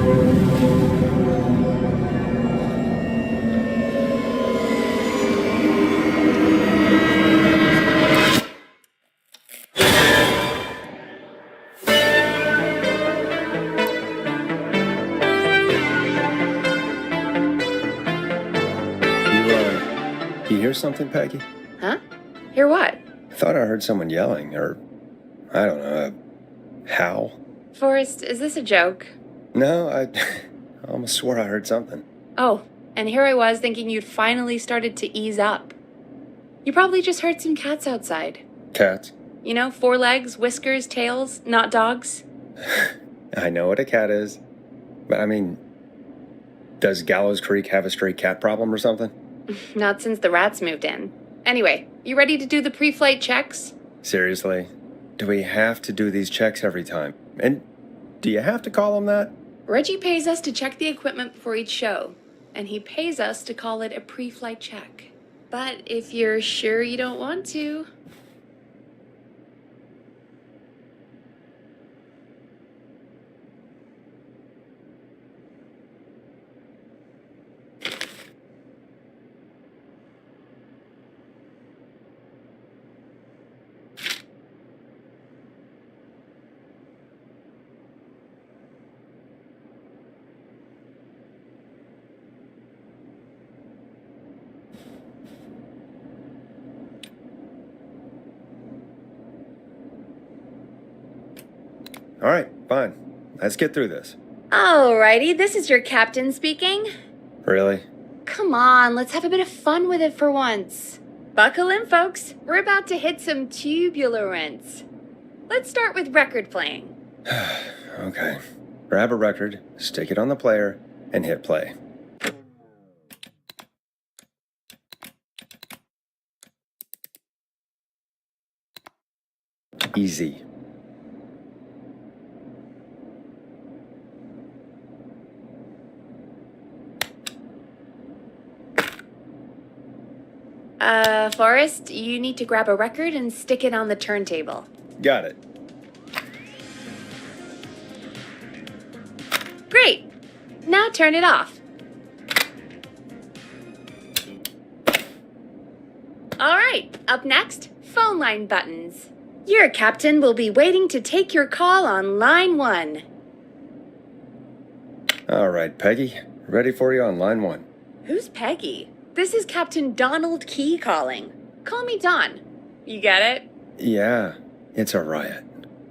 You hear something, Peggy? Huh? Hear what? I thought I heard someone yelling, or, I don't know, a howl. Forrest, is this a joke? No, I almost swore I heard something. Oh, and here I was thinking you'd finally started to ease up. You probably just heard some cats outside. Cats? You know, 4 legs, whiskers, tails, not dogs. I know what a cat is, but I mean, does Gallows Creek have a stray cat problem or something? Not since the rats moved in. Anyway, you ready to do the pre-flight checks? Seriously? Do we have to do these checks every time? And do you have to call them that? Reggie pays us to check the equipment before each show, and he pays us to call it a pre-flight check. But if you're sure you don't want to... All right, fine. Let's get through this. Alrighty, this is your captain speaking. Really? Come on, let's have a bit of fun with it for once. Buckle in, folks. We're about to hit some tubular rents. Let's start with record playing. Okay. Grab a record, stick it on the player, and hit play. Easy. Forrest, you need to grab a record and stick it on the turntable. Got it. Great! Now turn it off. Alright, up next, phone line buttons. Your captain will be waiting to take your call on line 1. All right, Peggy. Ready for you on line 1. Who's Peggy? This is Captain Donald Key calling. Call me Don. You get it? Yeah, it's a riot.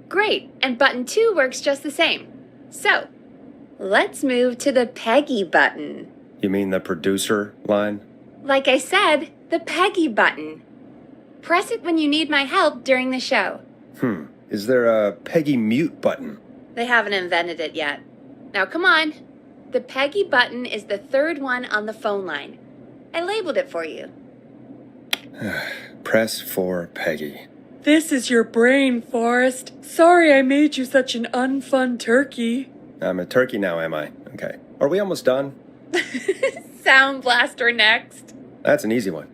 Great, and button 2 works just the same. So, let's move to the Peggy button. You mean the producer line? Like I said, the Peggy button. Press it when you need my help during the show. Is there a Peggy mute button? They haven't invented it yet. Now come on. The Peggy button is the 3rd one on the phone line. I labeled it for you. Press for Peggy. This is your brain, Forrest. Sorry I made you such an unfun turkey. I'm a turkey now, am I? Okay. Are we almost done? Sound blaster next. That's an easy one.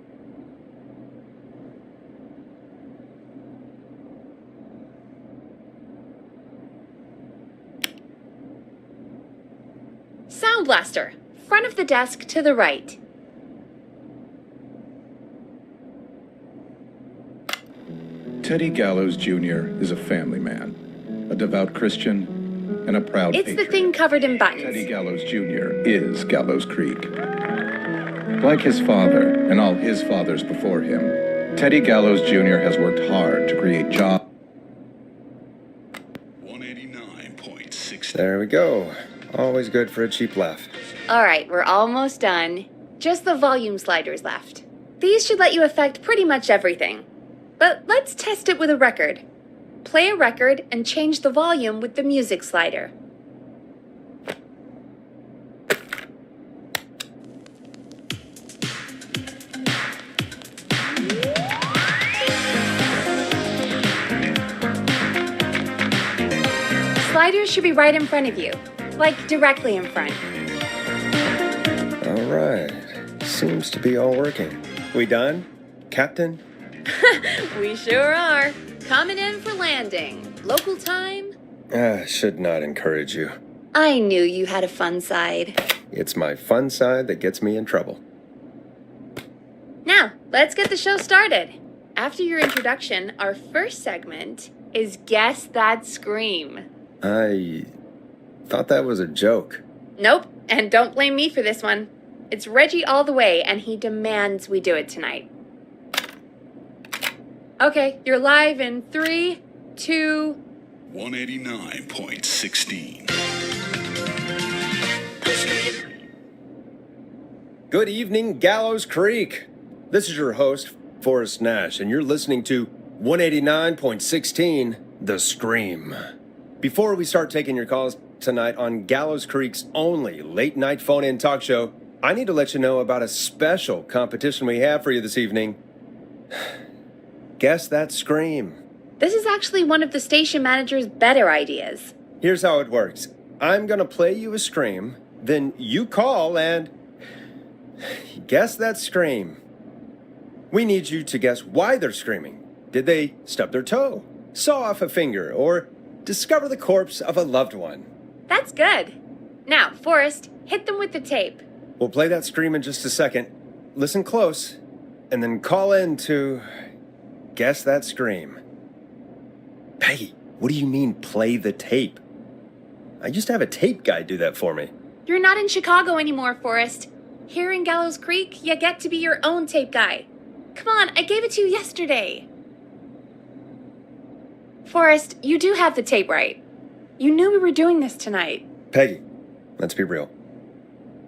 Sound blaster. Front of the desk to the right. Teddy Gallows Jr. is a family man, a devout Christian, and a proud It's patriot. the thing covered in buttons. Teddy Gallows Jr. is Gallows Creek. Like his father and all his fathers before him, Teddy Gallows Jr. has worked hard to create jobs. 189.6. There we go. Always good for a cheap laugh. All right, we're almost done. Just the volume sliders left. These should let you affect pretty much everything. But let's test it with a record. Play a record and change the volume with the music slider. Sliders should be right in front of you, like directly in front. All right. Seems to be all working. We done, Captain? We sure are. Coming in for landing. Local time? Should not encourage you. I knew you had a fun side. It's my fun side that gets me in trouble. Now, let's get the show started. After your introduction, our first segment is Guess That Scream. I thought that was a joke. Nope, and don't blame me for this one. It's Reggie all the way, and he demands we do it tonight. Okay, you're live in 3, 2... 189.16. Good evening, Gallows Creek. This is your host, Forrest Nash, and you're listening to 189.16, The Scream. Before we start taking your calls tonight on Gallows Creek's only late-night phone-in talk show, I need to let you know about a special competition we have for you this evening. Guess That Scream. This is actually one of the station manager's better ideas. Here's how it works. I'm going to play you a scream, then you call and guess that scream. We need you to guess why they're screaming. Did they stub their toe, saw off a finger, or discover the corpse of a loved one? That's good. Now, Forrest, hit them with the tape. We'll play that scream in just a second. Listen close, and then call in to guess that scream. Peggy, what do you mean play the tape? I used to have a tape guy do that for me. You're not in Chicago anymore, Forrest. Here in Gallows Creek, you get to be your own tape guy. Come on, I gave it to you yesterday. Forrest, you do have the tape right. You knew we were doing this tonight. Peggy, let's be real.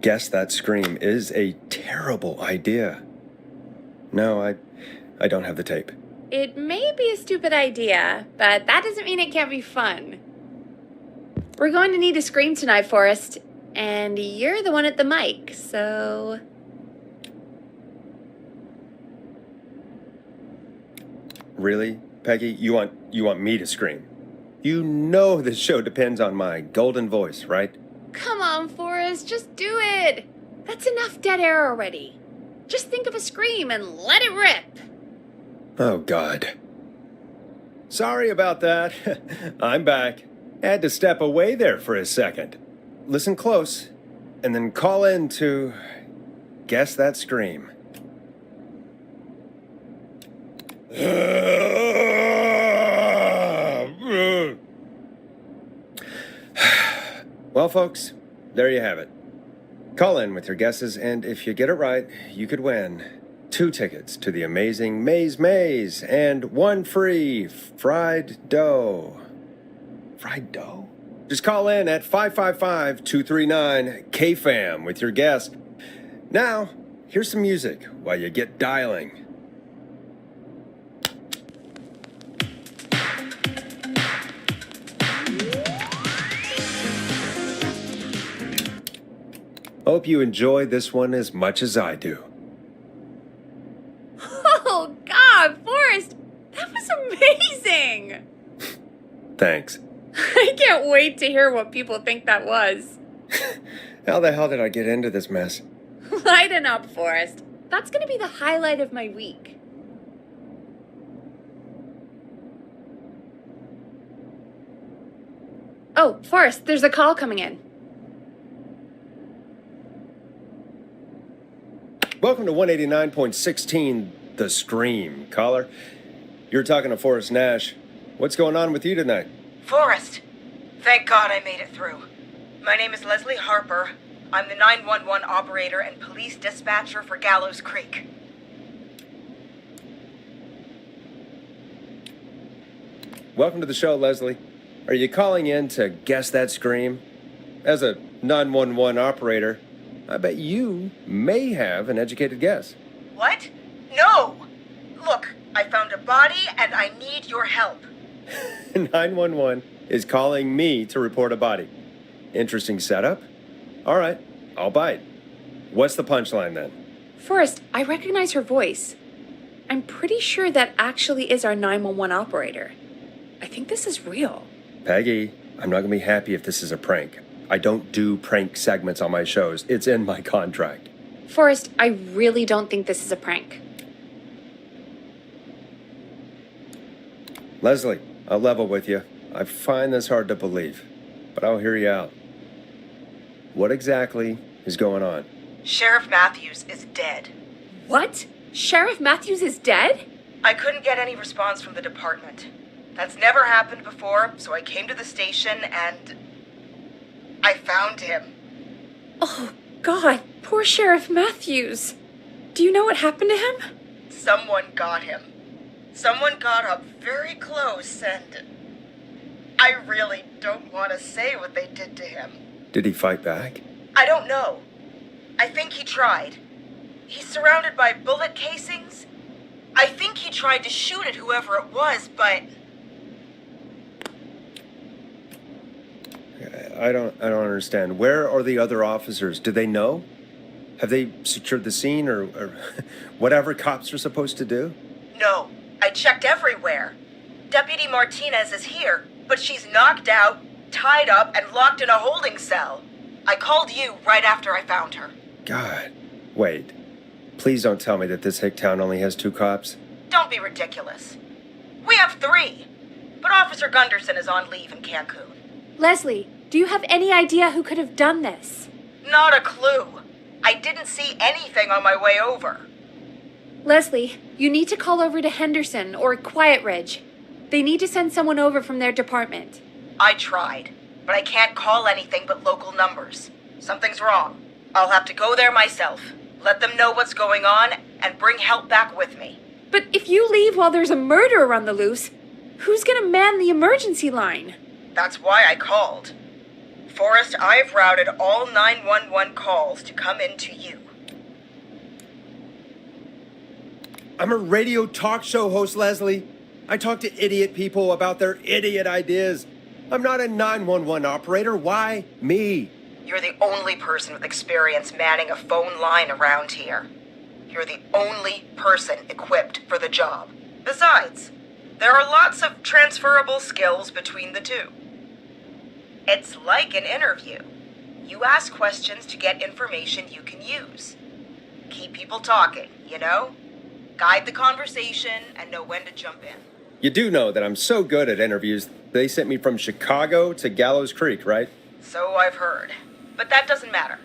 Guess that scream is a terrible idea. No, I don't have the tape. It may be a stupid idea, but that doesn't mean it can't be fun. We're going to need a scream tonight, Forrest, and you're the one at the mic, so... Really, Peggy? You want me to scream? You know this show depends on my golden voice, right? Come on, Forrest, just do it. That's enough dead air already. Just think of a scream and let it rip. Oh, God. Sorry about that. I'm back. Had to step away there for a second. Listen close, and then call in to guess that scream. Well, folks, there you have it. Call in with your guesses, and if you get it right, you could win 2 tickets to the amazing Maze and 1 free fried dough. Fried dough? Just call in at 555-239-KFAM with your guess. Now, here's some music while you get dialing. Hope you enjoy this one as much as I do. Oh, God, Forrest, that was amazing. Thanks. I can't wait to hear what people think that was. How the hell did I get into this mess? Lighten up, Forrest. That's going to be the highlight of my week. Oh, Forrest, there's a call coming in. Welcome to 189.16, The Scream. Caller, you're talking to Forrest Nash. What's going on with you tonight? Forrest, thank God I made it through. My name is Leslie Harper. I'm the 911 operator and police dispatcher for Gallows Creek. Welcome to the show, Leslie. Are you calling in to guess that scream? As a 911 operator, I bet you may have an educated guess. What? No! Look, I found a body and I need your help. 911 is calling me to report a body. Interesting setup. All right, I'll bite. What's the punchline then? Forrest, I recognize her voice. I'm pretty sure that actually is our 911 operator. I think this is real. Peggy, I'm not going to be happy if this is a prank. I don't do prank segments on my shows. It's in my contract. Forrest, I really don't think this is a prank. Leslie, I'll level with you. I find this hard to believe, but I'll hear you out. What exactly is going on? Sheriff Matthews is dead. What? Sheriff Matthews is dead? I couldn't get any response from the department. That's never happened before, so I came to the station and I found him. Oh, God, poor Sheriff Matthews. Do you know what happened to him? Someone got him. Someone got up very close and I really don't want to say what they did to him. Did he fight back? I don't know. I think he tried. He's surrounded by bullet casings. I think he tried to shoot at whoever it was, but I don't understand. Where are the other officers? Do they know? Have they secured the scene or whatever cops are supposed to do? no. I checked everywhere. Deputy Martinez is here, but she's knocked out, tied up, and locked in a holding cell. I called you right after I found her. God. Wait. Please don't tell me that this hick town only has 2 cops. Don't be ridiculous. We have 3, but Officer Gunderson is on leave in Cancun. Leslie, do you have any idea who could have done this? Not a clue. I didn't see anything on my way over. Leslie, you need to call over to Henderson or Quiet Ridge. They need to send someone over from their department. I tried, but I can't call anything but local numbers. Something's wrong. I'll have to go there myself, let them know what's going on, and bring help back with me. But if you leave while there's a murderer on the loose, who's gonna man the emergency line? That's why I called. Forrest, I've routed all 911 calls to come in to you. I'm a radio talk show host, Leslie. I talk to idiot people about their idiot ideas. I'm not a 911 operator. Why me? You're the only person with experience manning a phone line around here. You're the only person equipped for the job. Besides, there are lots of transferable skills between the two. It's like an interview. You ask questions to get information you can use. Keep people talking, you know? Guide the conversation and know when to jump in. You do know that I'm so good at interviews, they sent me from Chicago to Gallows Creek, right? So I've heard. But that doesn't matter.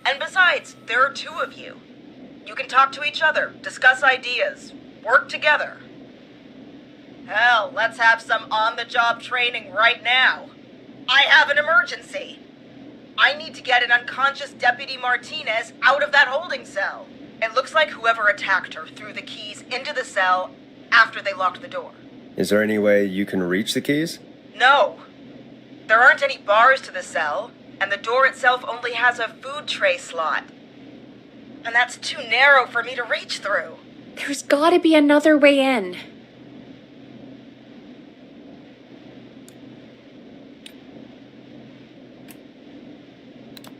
And besides, there are 2 of you. You can talk to each other, discuss ideas, work together. Hell, let's have some on-the-job training right now. I have an emergency. I need to get an unconscious Deputy Martinez out of that holding cell. It looks like whoever attacked her threw the keys into the cell after they locked the door. Is there any way you can reach the keys? No. There aren't any bars to the cell, and the door itself only has a food tray slot. And that's too narrow for me to reach through. There's gotta be another way in.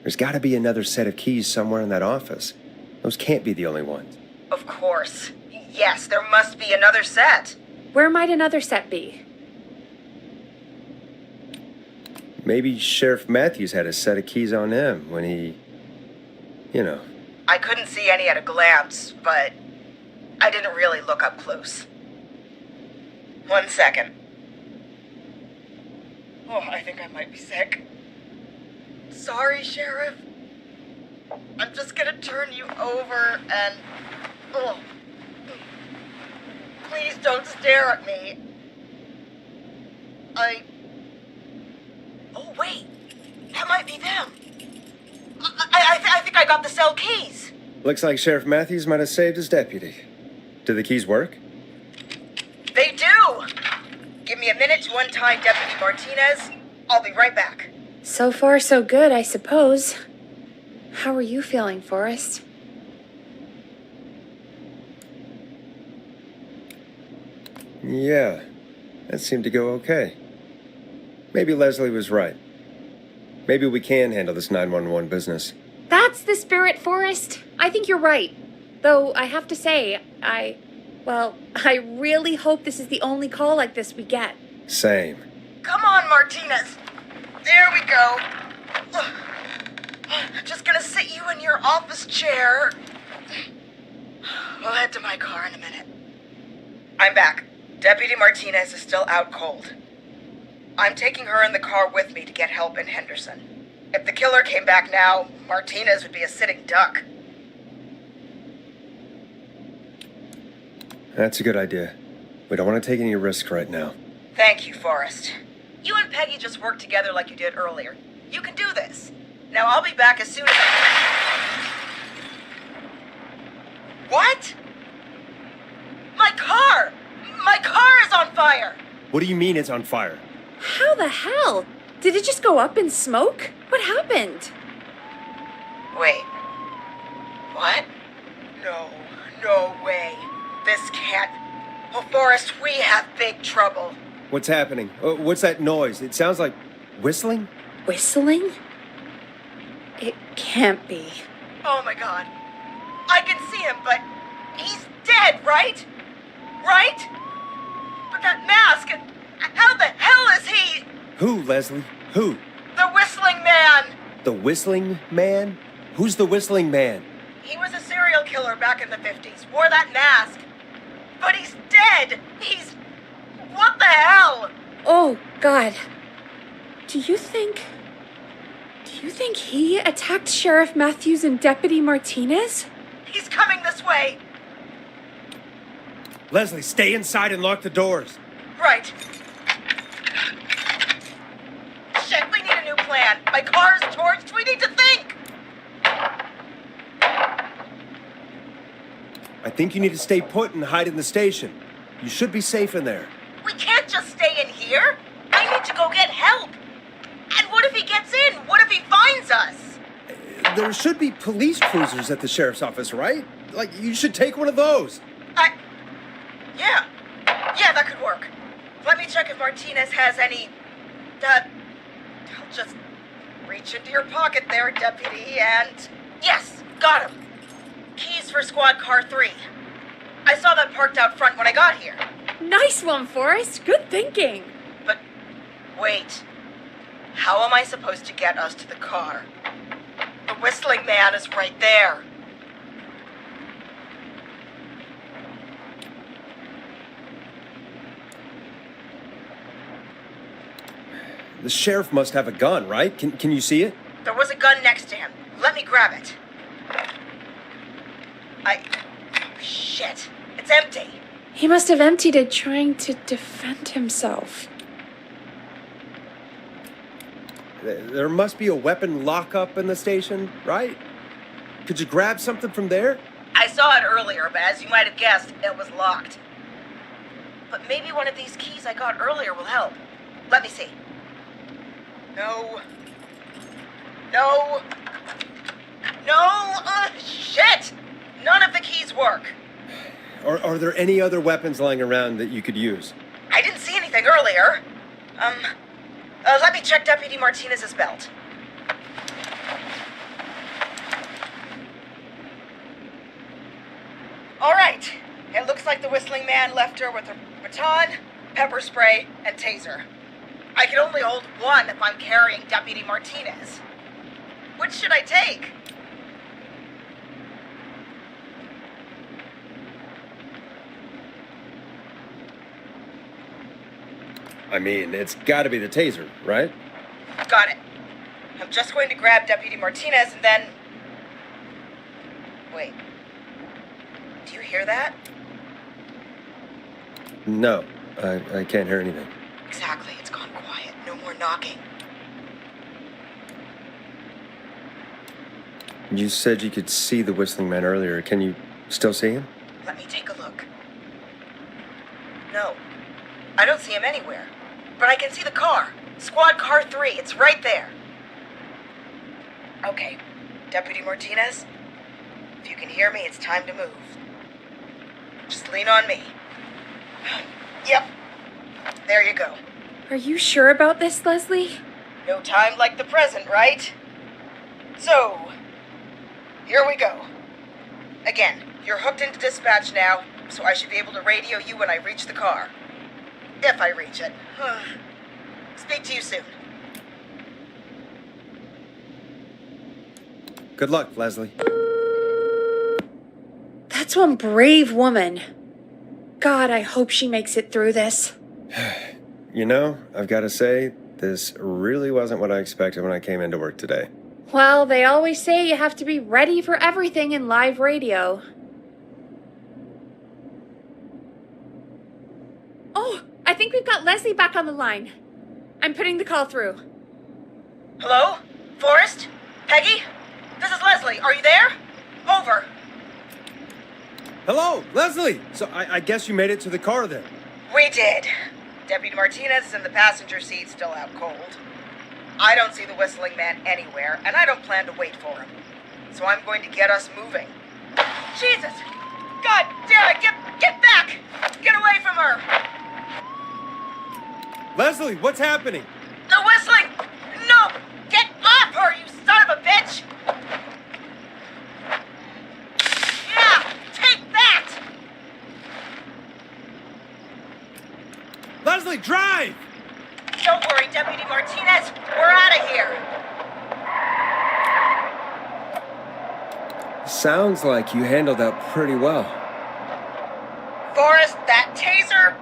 There's gotta be another set of keys somewhere in that office. Those can't be the only ones. Of course. Yes, there must be another set. Where might another set be? Maybe Sheriff Matthews had a set of keys on him when he... I couldn't see any at a glance, but I didn't really look up close. 1 second. Oh, I think I might be sick. Sorry, Sheriff. I'm just gonna turn you over and... Oh. Please don't stare at me. Oh, wait. That might be them. I think I got the cell keys. Looks like Sheriff Matthews might have saved his deputy. Do the keys work? They do! Give me a minute to untie Deputy Martinez. I'll be right back. So far, so good, I suppose. How are you feeling, Forrest? Yeah, that seemed to go okay. Maybe Leslie was right. Maybe we can handle this 911 business. That's the spirit, Forrest. I think you're right. Though, I have to say, I really hope this is the only call like this we get. Same. Come on, Martinez. There we go. Just gonna sit you in your office chair. We'll head to my car in a minute. I'm back. Deputy Martinez is still out cold. I'm taking her in the car with me to get help in Henderson. If the killer came back now, Martinez would be a sitting duck. That's a good idea. We don't want to take any risk right now. Thank you, Forrest. You and Peggy just worked together like you did earlier. You can do this. Now I'll be back as soon as I... What? My car! My car is on fire! What do you mean it's on fire? How the hell? Did it just go up in smoke? What happened? Wait. What? No way. This can't... Oh, Forrest, we have big trouble. What's happening? What's that noise? It sounds like whistling? Whistling? It can't be. Oh my god. I can see him, but he's dead, right? Right? But that mask, how the hell is he? Who, Leslie? Who? The Whistling Man! The Whistling Man? Who's the Whistling Man? He was a serial killer back in the 50s, wore that mask. But he's dead! He's... What the hell? Oh, God. Do you think he attacked Sheriff Matthews and Deputy Martinez? He's coming this way! Leslie, stay inside and lock the doors. Right. Shit, we need a new plan. My car's torched, we need to think! I think you need to stay put and hide in the station. You should be safe in there. We can't just stay in here. I need to go get help. And what if he gets in? What if he finds us? There should be police cruisers at the sheriff's office, right? Like, you should take one of those. Yeah, that could work. Let me check if Martinez has any... I'll just reach into your pocket there, Deputy, and... Yes, got him. Keys for squad car 3. I saw that parked out front when I got here. Nice one, Forrest. Good thinking. But, wait. How am I supposed to get us to the car? The Whistling Man is right there. The sheriff must have a gun, right? Can you see it? There was a gun next to him. Let me grab it. Shit. It's empty. He must have emptied it trying to defend himself. There must be a weapon lockup in the station, right? Could you grab something from there? I saw it earlier, but as you might have guessed, it was locked. But maybe one of these keys I got earlier will help. Let me see. No. Shit! None of the keys work. Are there any other weapons lying around that you could use? I didn't see anything earlier. Let me check Deputy Martinez's belt. All right. It looks like the Whistling Man left her with a baton, pepper spray, and taser. I can only hold one if I'm carrying Deputy Martinez. Which should I take? I mean, it's gotta be the taser, right? Got it. I'm just going to grab Deputy Martinez and then... Wait. Do you hear that? No, I can't hear anything. Exactly. It's gone quiet. No more knocking. You said you could see the Whistling Man earlier. Can you still see him? Let me take a look. No. I don't see him anywhere. But I can see the car. Squad car 3. It's right there. Okay. Deputy Martinez, if you can hear me, it's time to move. Just lean on me. Yep. There you go. Are you sure about this, Leslie? No time like the present, right? So, here we go. Again, you're hooked into dispatch now, so I should be able to radio you when I reach the car. If I reach it. Speak to you soon. Good luck, Leslie. That's one brave woman. God, I hope she makes it through this. You know, I've got to say, This really wasn't what I expected when I came into work today. Well, they always say you have to be ready for everything in live radio. Oh, I think we've got Leslie back on the line. I'm putting the call through. Hello? Forrest? Peggy? This is Leslie. Are you there? Over. Hello, Leslie! So I guess you made it to the car then. We did. Deputy Martinez is in the passenger seat, still out cold. I don't see the whistling man anywhere, and I don't plan to wait for him. So I'm going to get us moving. Jesus! God damn it! Get back! Get away from her! Leslie, what's happening? The whistling! No! Get off her, you son of a bitch! Yeah! Take that! Leslie, drive! Don't worry, Deputy Martinez. We're out of here. Sounds like you handled that pretty well. Forrest, that taser?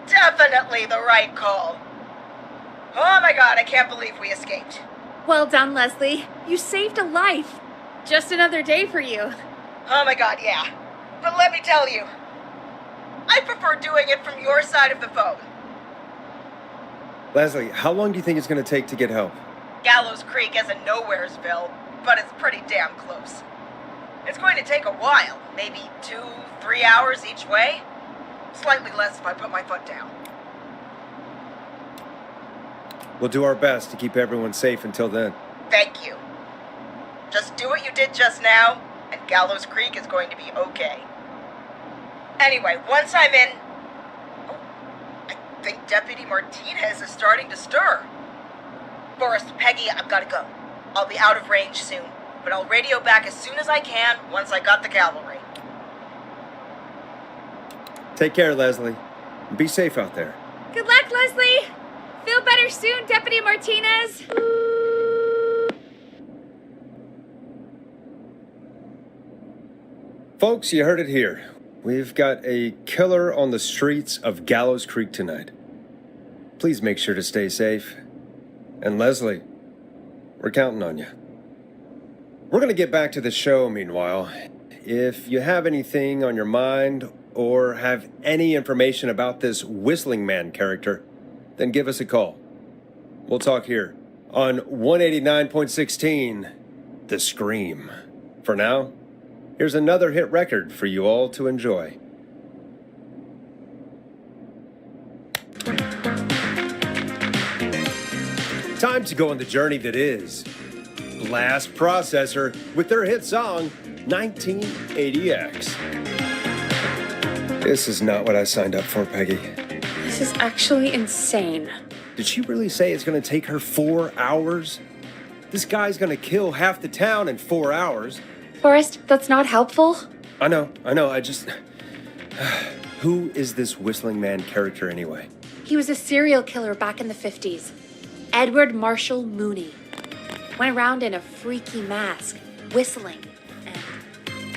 Definitely the right call. Oh my god, I can't believe we escaped. Well done, Leslie. You saved a life. Just another day for you. Oh my god, yeah. But let me tell you, I prefer doing it from your side of the phone. Leslie, how long do you think it's going to take to get help? Gallows Creek isn't Nowheresville, but it's pretty damn close. It's going to take a while, maybe 2-3 hours each way. Slightly less if I put my foot down. We'll do our best to keep everyone safe until then. Thank you. Just do what you did just now, and Gallows Creek is going to be okay. Anyway, once I'm in... Oh, I think Deputy Martinez is starting to stir. Forrest, Peggy, I've got to go. I'll be out of range soon, but I'll radio back as soon as I can once I got the cavalry. Take care, Leslie. Be safe out there. Good luck, Leslie. Feel better soon, Deputy Martinez. Folks, you heard it here. We've got a killer on the streets of Gallows Creek tonight. Please make sure to stay safe. And Leslie, we're counting on you. We're going to get back to the show meanwhile. If you have anything on your mind or have any information about this Whistling Man character, then give us a call. We'll talk here on 189.16, The Scream. For now, here's another hit record for you all to enjoy. Time to go on the journey that is Blast Processor with their hit song 1980X. This is not what I signed up for, Peggy. This is actually insane. Did she really say it's going to take her 4 hours? This guy's going to kill half the town in 4 hours. Forrest, that's not helpful. I know, I just... Who is this Whistling Man character anyway? He was a serial killer back in the 50s. Edward Marshall Mooney. Went around in a freaky mask, whistling,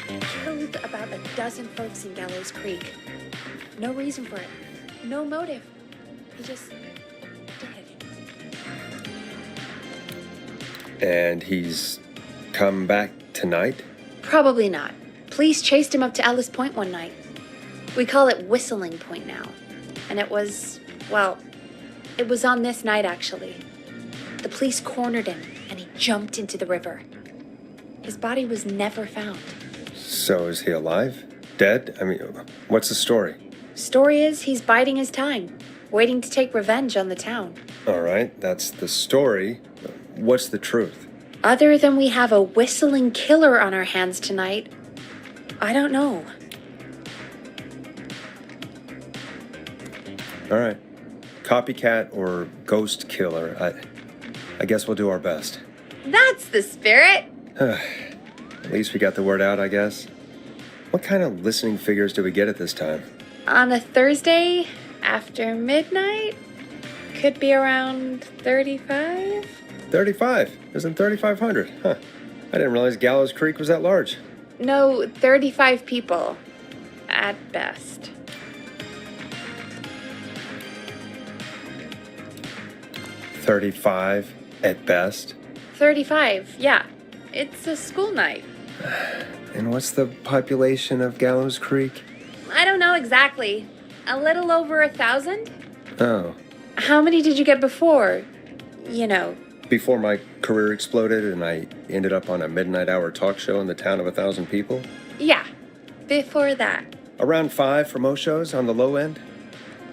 and killed about a dozen folks in Gallows Creek. No reason for it. No motive. He just did. And he's come back tonight? Probably not. Police chased him up to Ellis Point one night. We call it Whistling Point now. And it was on this night actually. The police cornered him and he jumped into the river. His body was never found. So is he alive? Dead? I mean, what's the story? Story is he's biding his time, waiting to take revenge on the town. All right, that's the story. What's the truth? Other than we have a whistling killer on our hands tonight, I don't know. All right. Copycat or ghost killer. I guess we'll do our best. That's the spirit. At least we got the word out, I guess. What kind of listening figures do we get at this time? On a Thursday after midnight, could be around 35. 35. Isn't 3,500? Huh. I didn't realize Gallows Creek was that large. No, 35 people, at best. 35 at best. 35, yeah. It's a school night. And what's the population of Gallows Creek? I don't know exactly. A little over 1,000? Oh. How many did you get before? You know. Before my career exploded and I ended up on a midnight hour talk show in the town of 1,000 people? Yeah, before that. Around 5 for most shows on the low end.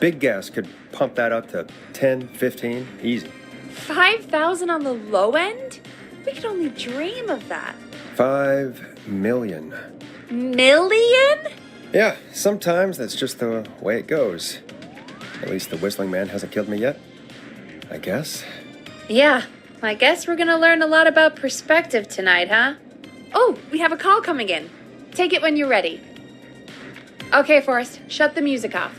Big guests could pump that up to 10, 15, easy. 5,000 on the low end? We could only dream of that. 5 million. Million? Yeah, sometimes that's just the way it goes. At least the Whistling Man hasn't killed me yet, I guess. Yeah, I guess we're gonna learn a lot about perspective tonight, huh? Oh, we have a call coming in. Take it when you're ready. Okay, Forrest, shut the music off.